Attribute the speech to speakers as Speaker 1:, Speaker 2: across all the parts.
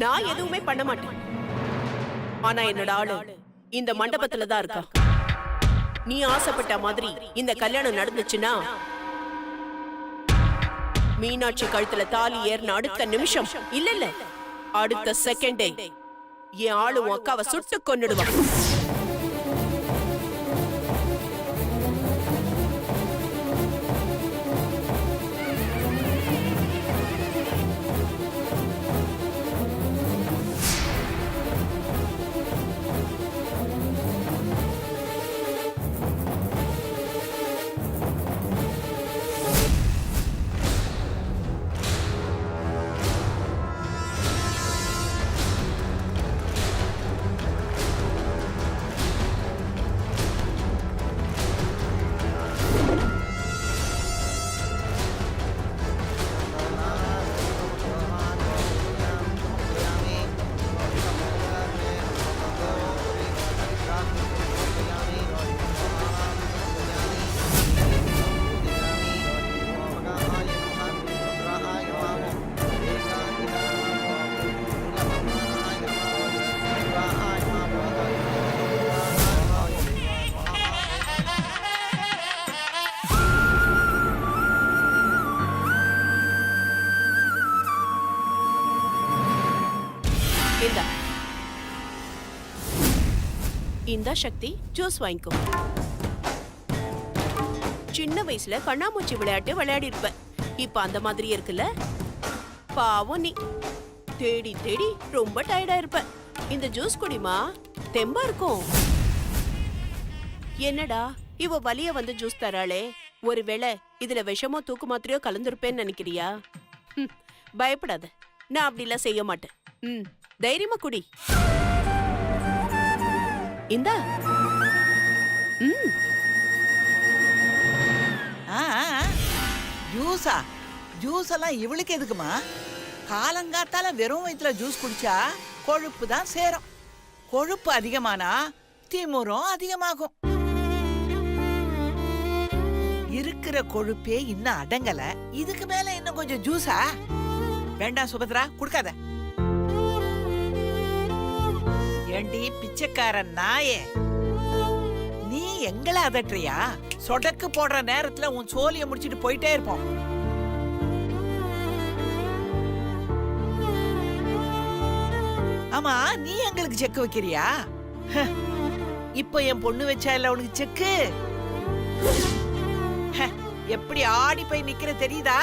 Speaker 1: நான் எதுவுமே பண்ண மாட்டேன். ஆனா என்னோட ஆளு இந்த மண்டபத்துல தான் இருக்கா. நீ ஆசைப்பட்ட மாதிரி இந்த கல்யாணம் நடந்துச்சுன்னா மீனாட்சி கழுத்துல தாலி ஏறின அடுத்த நிமிஷம் இல்ல அடுத்த செகண்டே என் ஆளு உன் அக்காவை சுட்டு கொன்னுடுவான். இந்த சக்தி ஜூஸ் வாங்கிக்கோ. சின்ன வயசுல கண்ணாமூச்சி விளையாட்டு விளையாடி இருப்ப. இப்ப அந்த மாதிரி இருக்குல்ல. பாவம் நீ தேடி தேடி ரொம்ப டயர்டா இருப்ப. இந்த ஜூஸ் குடிமா, தெம்பா இருக்கும். என்னடா இவ வலிய வந்து ஜூஸ் தராளே, ஒருவேளை இதுல விஷமோ தூக்கு மாத்திரையோ கலந்துருப்பேன்னு நினைக்கிறியா? பயப்படாத, நான் அப்படிலாம் செய்ய மாட்டேன். தைரியமா குடி. இந்தா.
Speaker 2: ஜூஸா? ஜூஸ் எல்லாம் இவளுக்கு எதுக்குமா? காலங்காத்தால வெறும் வயிற்றுல ஜூஸ் குடிச்சா கொழுப்பு தான் சேரும். கொழுப்பு அதிகமானா திமிரும் அதிகமாகும். இருக்கிற கொழுப்பே இன்னும் அடங்கல, இதுக்கு மேல இன்னும் கொஞ்சம் ஜூஸா? வேண்டாம் சுபத்ரா, குடுக்காத. ஏண்டி பிச்சைக்காரன் நாயே, நீ எங்களை அதட்டுறியா? சொடக்கு போடுற நேரத்துல உன் சோலிய முடிச்சிட்டு போயிட்டே இருப்போம். ஆமா, நீ எங்களுக்கு செக்கு வைக்கிறியா? இப்போ என் பொண்ணு வச்சா இல்ல உனக்கு செக்கு? எப்படி ஆடி போய் நிக்கிற தெரியுதா?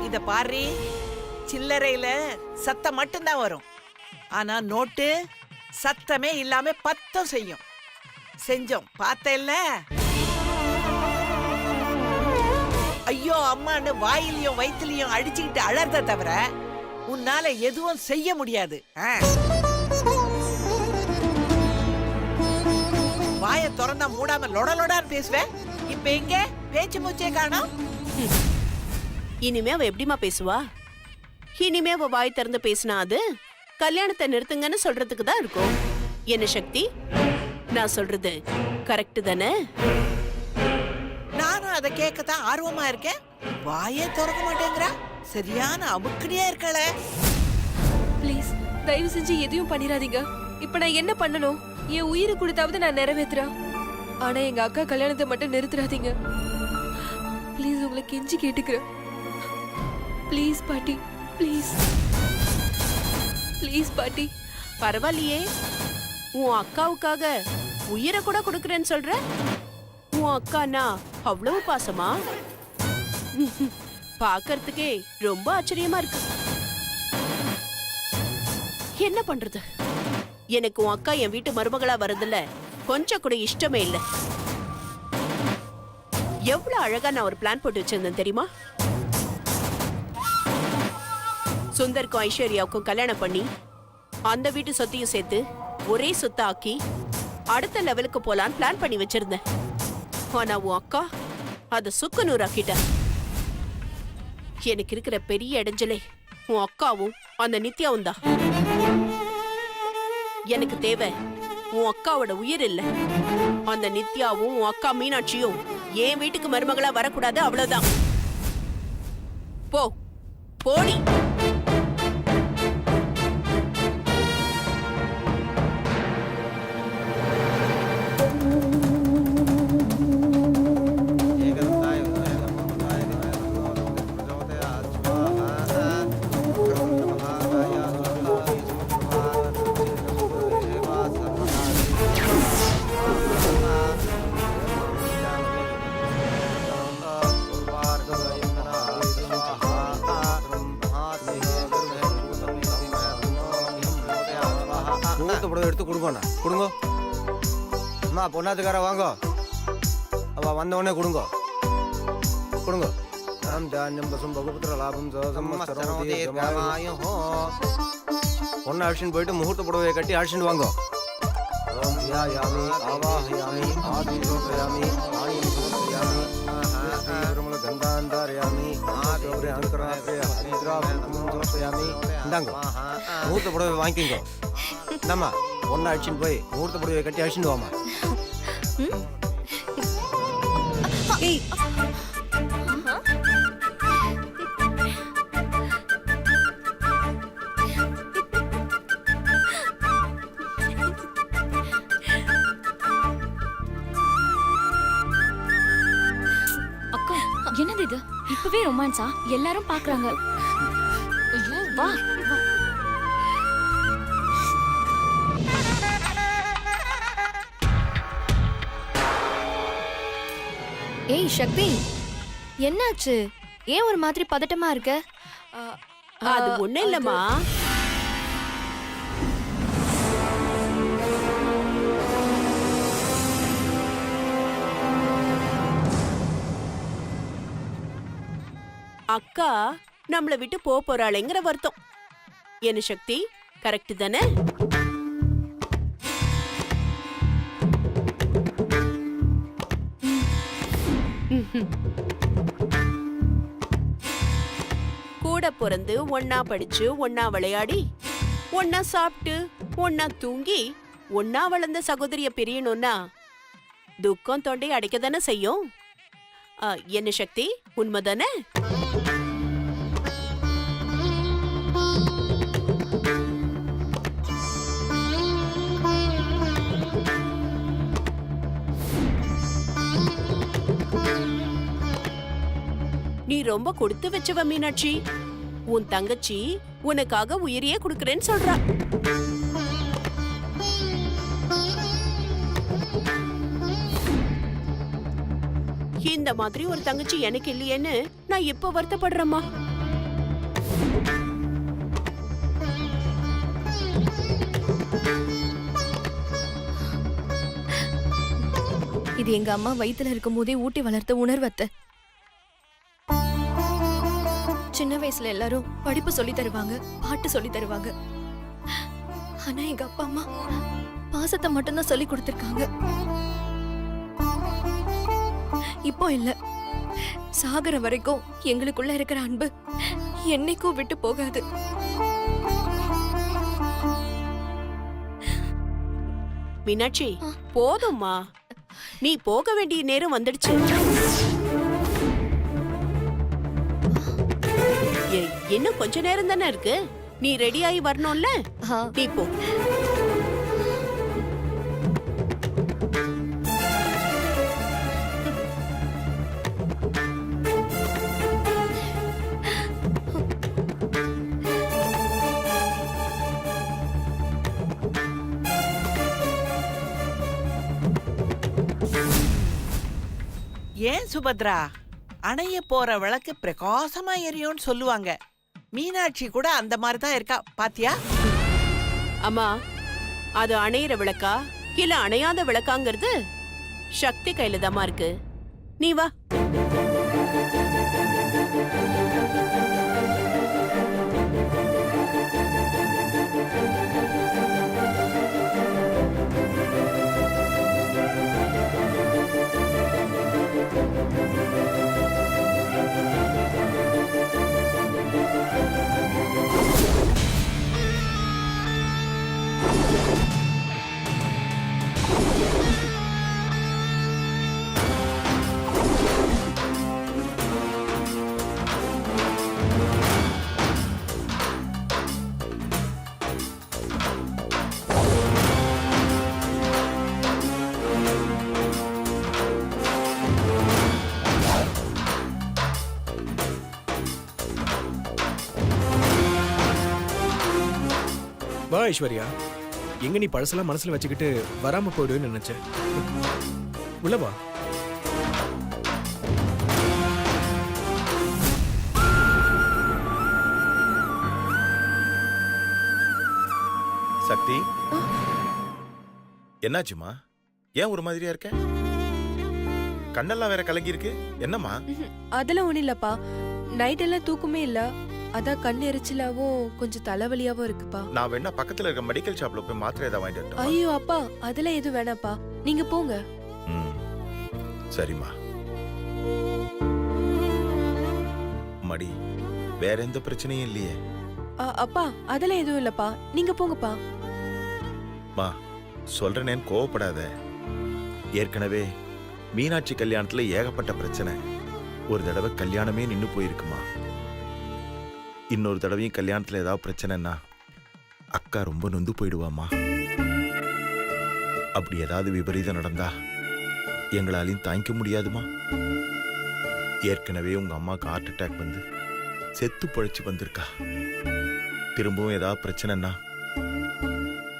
Speaker 2: இத பாரு, சில்லறையில சத்தம் மட்டும்தான் வரும், ஆனா நோட்டு சத்தமே இல்லாம பத்தம் செய்யும். செஞ்சோம் பார்த்தேல்ல? ஐயோ அம்மான்னு வாயிலையும் வயிற்றுலையும் அடிச்சுக்கிட்டு அழறத தவிர உன்னால எதுவும் செய்ய முடியாது. திறந்தா மூடாம லொடலொடான்னு பேசுவேன். இப்ப எங்க பேச்சு மூச்சே காணோம்.
Speaker 1: இனிமே அவ எப்படிமா பேசுவா? இனிமே அவ வாய் திறந்து பேசினா அது கல்யாணத்தை நிறுத்துங்கன்னு சொல்றதுக்கு தான் இருக்கும். என்ன சக்தி, நான் சொல்றது கரெக்ட் தானே?
Speaker 2: நானும் அதை கேட்கத்தான் ஆர்வமா இருக்கேன். வாயே திறக்க மாட்டேங்கிறா. சரியான அமுக்கடியா இருக்கல.
Speaker 3: ப்ளீஸ் தயவு செஞ்சு எதையும் பண்ணிடாதீங்க. இப்ப நான் என்ன பண்ணணும்? என் உயிரை கொடுத்தாவது நான் நிறைவேத்துறேன். ஆனா எங்க அக்கா கல்யாணத்தை மட்டும் நிறுத்துறாதீங்க. ப்ளீஸ் உங்களை கெஞ்சி கேட்டுக்கிறேன். ப்ளீஸ் பாட்டி, ப்ளீஸ் ப்ளீஸ் பாட்டி.
Speaker 1: பரவாயில்லையே, உன் அக்காவுக்காக உயிரை கூட கொடுக்கறேன்னு சொல்ற. உன் அக்கானா அவ்வளவு பாசமா? பாக்கறதுக்கே ரொம்ப ஆச்சரியமா இருக்கு. என்ன பண்றது? எனக்கு உன் அக்கா என் வீட்டு மருமகளா வரதுல கொஞ்சம் கூட இஷ்டமே இல்ல. எவ்வளவு அழகா நான் ஒரு பிளான் போட்டு வச்சிருந்தேன் தெரியுமா? சுந்தருக்கும் ஐஸ்வர்யாவுக்கும் கல்யாணம் பண்ணி அந்த வீட்டு சொத்தையும் சேர்த்து ஒரே சொத்தை ஆக்கி அடுத்த லெவலுக்கு போலான்னு பிளான் பண்ணி வச்சிருந்தேன். ஆனா உன் அக்கா அத சுக்கு நூறாக்கிட்ட. எனக்கு இருக்கிற பெரிய இடைஞ்சலே உன் அக்காவும் அந்த நித்யாவும் தான். எனக்கு தேவை உன் அக்காவோட உயிர் இல்ல. அந்த நித்யாவும் உன் அக்கா மீனாட்சியும் என் வீட்டுக்கு மருமகளா வரக்கூடாது, அவ்வளவுதான். போ போடி.
Speaker 4: எடுத்து கொடுங்கண்ணா, கொடுங்க. அம்மா பொண்ணாத்துக்கார வாங்க. அவ வந்த உடனே கொடுங்க, கொடுங்க. பொண்ணு அழிச்சுன்னு போயிட்டு முகூர்த்த புடவையை கட்டி அழிச்சுட்டு வாங்க. முகூர்த்த புடவை வாங்கிக்கோ. என்னம்மா பொண்ணு அழிச்சுன்னு போய் முகூர்த்த புடவையை கட்டி அழிச்சுட்டு வாமா.
Speaker 5: அக்கா என்னது இது? இப்பவே ரொமான்ஸா? எல்லாரும் பாக்குறாங்க. ஐயோ வா. ஏய் சக்தி, என்னாச்சு? ஏன் ஒரு மாதிரி பதட்டமா இருக்க?
Speaker 1: அது ஒண்ணு இல்லம்மா. அக்கா நம்மள விட்டு போறாளேங்கிற வருத்தம். என்ன சக்தி, கரெக்ட் தானே? கூட பிறந்து ஒன்னா படிச்சு ஒன்னா விளையாடி ஒன்னா சாப்பிட்டு ஒன்னா தூங்கி ஒன்னா வளர்ந்த சகோதரிய பிரியணும்னா துக்கம் தொண்டை அடைக்கதானே செய்யும். என்ன சக்தி, உண்மைதானே? நீ ரொம்ப கொடுத்து வச்சவ மீனாட்சி. உன் தங்கச்சி உனக்காக உயிரையே கொடுக்கறேன்னு சொல்றா. இந்த மாதிரி ஒரு தங்கச்சி எனக்கு இல்லையேன்னு நான் இப்ப வருத்தப்படுறேம்மா.
Speaker 3: இது எங்க அம்மா வயித்துல இருக்கும் போதே ஊட்டி வளர்த்த உணர்வத்தை. சின்ன வயசுல எல்லாரும் படிப்பு சொல்லி தருவாங்க, பாட்டு சொல்லி தருவாங்க. ஆனா எங்க அப்பா அம்மா பாசத்தை மட்டும்தான் சொல்லி கொடுத்திருக்காங்க.
Speaker 5: இப்போ இல்ல, சாகர வரைக்கும் எங்களுக்குள்ள இருக்கிற அன்பு என்னைக்கும் விட்டு போகாது.
Speaker 1: மீனாட்சி போதும்மா, நீ போக வேண்டிய நேரம் வந்துடுச்சு. இன்னும் கொஞ்ச நேரம் தானே இருக்கு, நீ ரெடி ஆகி வரணும்ல. நீ போ.
Speaker 2: ஏன் சுபத்ரா, அணைய போற விளக்கு பிரகாசமா எரியும்னு சொல்லுவாங்க. மீனாட்சி கூட அந்த மாதிரி தான் இருக்கா, பாத்தியா?
Speaker 1: அம்மா, அது அணையிற விளக்கா இல்ல அணையாத விளக்காங்கிறது சக்தி கையில தாமா இருக்கு. நீ வா.
Speaker 6: வா ஐஸ்வர்யா, எங்க நீ பழசெல்லாம் மனசுல வச்சுக்கிட்டு வராம போயிடுவேன்னு நினைச்சேன். உள்ள வா.
Speaker 7: சக்தி, என்னாச்சுமா? ஏன் ஒரு மாதிரியா இருக்க? கண்ணெல்லாம் வேற கலங்கி இருக்கு, என்னம்மா?
Speaker 3: அதெல்லாம் ஒண்ணும் இல்லப்பா, நைட் எல்லாம் தூக்கமே இல்ல, அதான் கண் எரிச்சலாவும் கொஞ்சம் தலைவலியாவும் இருக்குப்பா.
Speaker 7: நான் வேணா பக்கத்துல இருக்க மெடிக்கல் ஷாப்ல போய் மாத்திரை ஏதாவது வாங்கிட்டு வரட்டுமா?
Speaker 3: ஐயோ அப்பா, அதெல்லாம் எதுவும் வேணாப்பா, நீங்க போங்க.
Speaker 7: ம், சரிம்மா. மடி, வேற எந்த பிரச்சனையும் இல்லையே?
Speaker 3: அப்பா அதெல்லாம் எதுவும் இல்லப்பா, நீங்க போங்கப்பா.
Speaker 7: மா, சொல்றேனேன்னு கோவப்படாத. ஏற்கனவே மீனாட்சி கல்யாணத்துல ஏகப்பட்ட பிரச்சனை. ஒரு தடவை கல்யாணமே நின்னு போயிருக்குமா. இன்னொரு தடவையும் கல்யாணத்துல ஏதாவது பிரச்சனைன்னா அக்கா ரொம்ப நொந்து போயிடுவாமா. அப்படி ஏதாவது விபரீதம் நடந்தா எங்களாலையும் தாங்கிக்க முடியாதுமா. ஏற்கனவே உங்க அம்மாவுக்கு ஹார்ட் அட்டாக் வந்து செத்து பழிச்சு வந்திருக்கா. திரும்பவும் ஏதாவது பிரச்சனைன்னா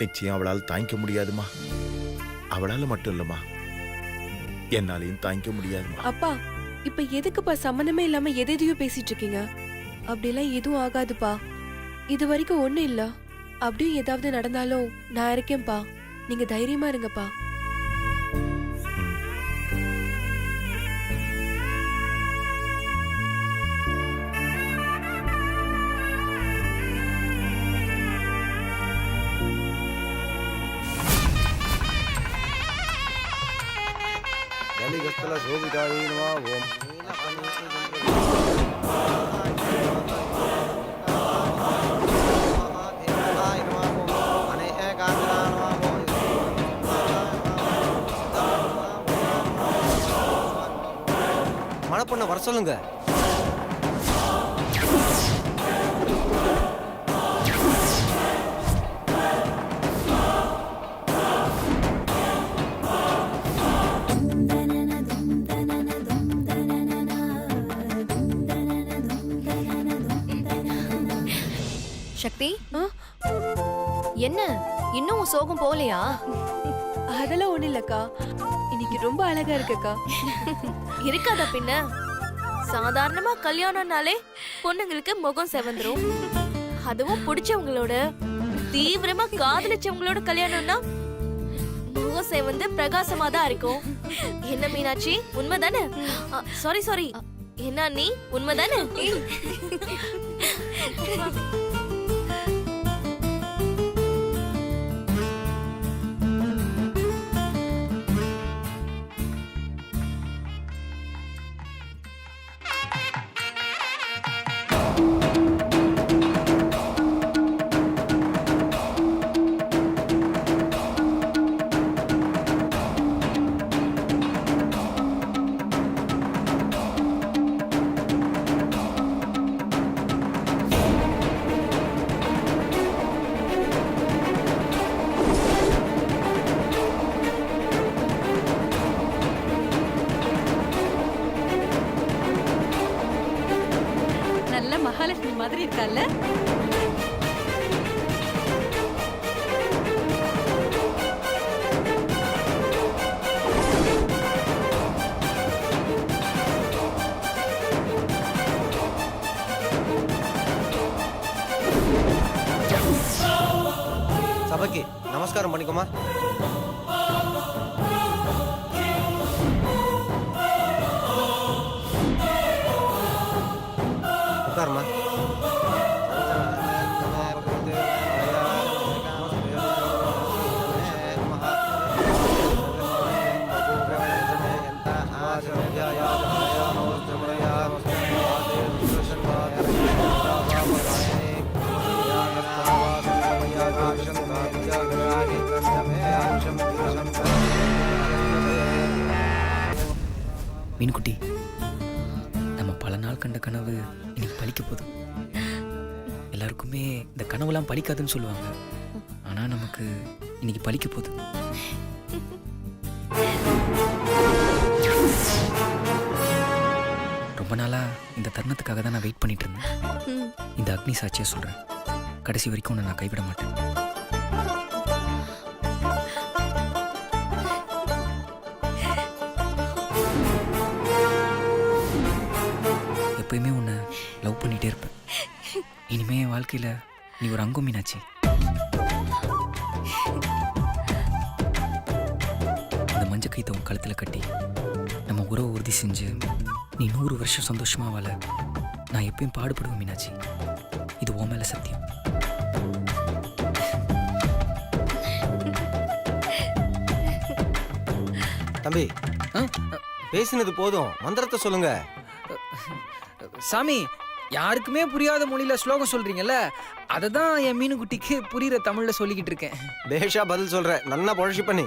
Speaker 7: நிச்சயம் அவளால் தாங்கிக்க முடியாதுமா. அவளால மட்டும் இல்லம்மா, என்னாலையும் தாங்கிக்க முடியாதுமா.
Speaker 3: அப்பா, இப்ப எதுக்குப்பா சம்பந்தமே இல்லாம எதையோ பேசிட்டு இருக்கீங்க? அப்படிலாம் எதுவும் ஆகாதுப்பா, இது வரைக்கும் ஒண்ணும் இல்ல. அப்படியும் ஏதாவது நடந்தாலும் நான் இருக்கேன்ப்பா, நீங்க தைரியமா இருங்கப்பா.
Speaker 4: கலிகஸ்தல சோபிதாயை நமः. ஓம் மணப்பொண்ண வர சொல்லுங்க.
Speaker 5: சக்தி, என்ன இன்னும் உன் சோகம் போகலையா?
Speaker 3: அதெல்லாம் ஒண்ணு இல்லக்கா, இன்னைக்கு ரொம்ப அழகா இருக்கக்கா.
Speaker 5: இருக்காதா பின்ன? சாதாரணமா கல்யாணம்னாலே பொண்ணுங்களுக்கு முகம் செவந்துரும். அதுவும் பிடிச்சவங்களோட, தீவிரமா காதலிச்சவங்களோட கல்யாணம்னா முகம் செவந்து பிரகாசமா தான் இருக்கும். என்ன மீனாட்சி, உண்மைதானே? சாரி, என்ன நீ உண்மைதானே?
Speaker 8: மாதிரி இருக்கால்ல?
Speaker 4: சபைக்கு நமஸ்காரம் பண்ணிக்கோமா. உட்காருமா.
Speaker 9: மீன்குட்டி, நம்ம பல நாள் கண்ட கனவு இன்னைக்கு பலிக்க போகுது. எல்லாருக்குமே இந்த கனவுலாம் பலிக்காதுன்னு சொல்லுவாங்க, ஆனா நமக்கு இன்னைக்கு பலிக்க போகுது. ரொம்ப நாளா இந்த தருணத்துக்காக தான் நான் வெயிட் பண்ணிட்டு இருந்தேன். இந்த அக்னி சாட்சியா சொல்றேன், கடைசி வரைக்கும் உன்னை நான் கைவிட மாட்டேன். எப்பயுமே உன்னை லவ் பண்ணிட்டே இருப்பேன். இனிமே என் வாழ்க்கையில நீ ஒரு அங்கம் மீனாட்சி. இந்த மஞ்சள் கைத்தை உன் கழுத்துல கட்டி நம்ம உறவை உறுதி செஞ்சு நீ 100 வருஷம் சந்தோஷமா வாழ நான் எப்பயும் பாடுபடுவேன் மீனாட்சி. இது உன் மேல சத்தியம்.
Speaker 4: தம்பி, பேசினது போதும், மந்திரத்தை சொல்லுங்க.
Speaker 9: சாமி, யாருக்குமே புரியாத மொழியில ஸ்லோகம் சொல்றீங்கல்ல, அதை தான் என் மீனுக்குட்டிக்கு புரியுற தமிழ்ல சொல்லிக்கிட்டு இருக்கேன்.
Speaker 4: பேஷா பதில் சொல்ற, நன்னா பொழச்சி பண்ணி.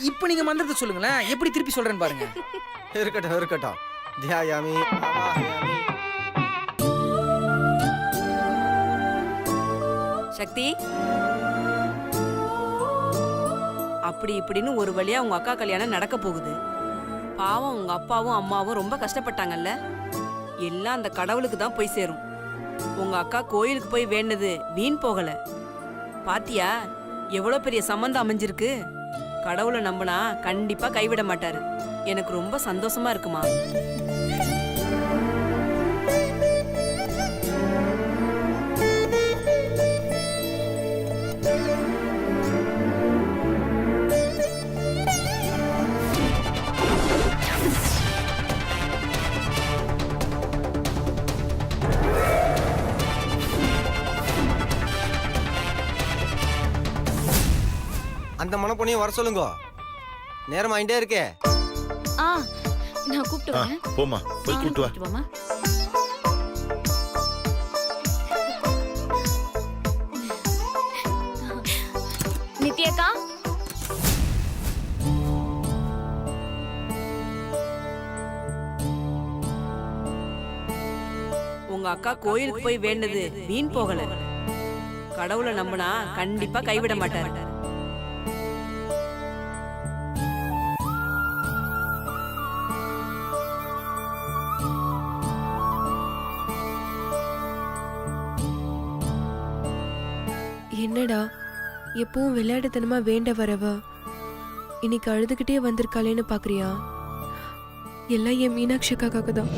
Speaker 9: இப்போ நீங்க மந்திரத்தை சொல்லுங்களேன், எப்படி திருப்பி சொல்றேன்னு பாருங்க.
Speaker 4: இருக்கட்டும் இருக்கட்டும். தியாயாமி ஆவாஹயாமி.
Speaker 8: சக்தி, அப்படி இப்படின்னு ஒரு வழியா உங்க அக்கா கல்யாணம் நடக்க போகுது. பாவம் உங்க அப்பாவும் அம்மாவும் ரொம்ப கஷ்டப்பட்டாங்கல்ல. எல்லாம் அந்த கடவுளுக்கு தான் போய் சேரும். உங்க அக்கா கோயிலுக்கு போய் வேண்டது வீண் போகல. பாத்தியா எவ்வளவு பெரிய சம்பந்தம் அமைஞ்சிருக்கு. கடவுளை நம்பினா கண்டிப்பா கைவிட மாட்டாரு. எனக்கு ரொம்ப சந்தோஷமா இருக்குமா.
Speaker 4: அந்த மனப்பொண்ணையும் வர சொல்லுங்க, நேரம் ஆயிட்டே இருக்கே.
Speaker 5: நான் கூப்பிட்டு வரேன்.
Speaker 7: போமா, போய் கூட்டு வா.
Speaker 5: போமா. நித்யாக்கா,
Speaker 8: உங்க அக்கா கோயிலுக்கு போய் வேண்டது வீண் போகல. கடவுளை நம்பினா கண்டிப்பா கைவிட மாட்டாரு.
Speaker 3: என்னடா எப்பவும் விளையாட்டுத்தனமா வேண்ட வரவ இன்னைக்கு அழுதுகிட்டே வந்திருக்காளேன்னு பாக்குறியா? எல்லாம் என் மீனாட்சிக்காக தான்.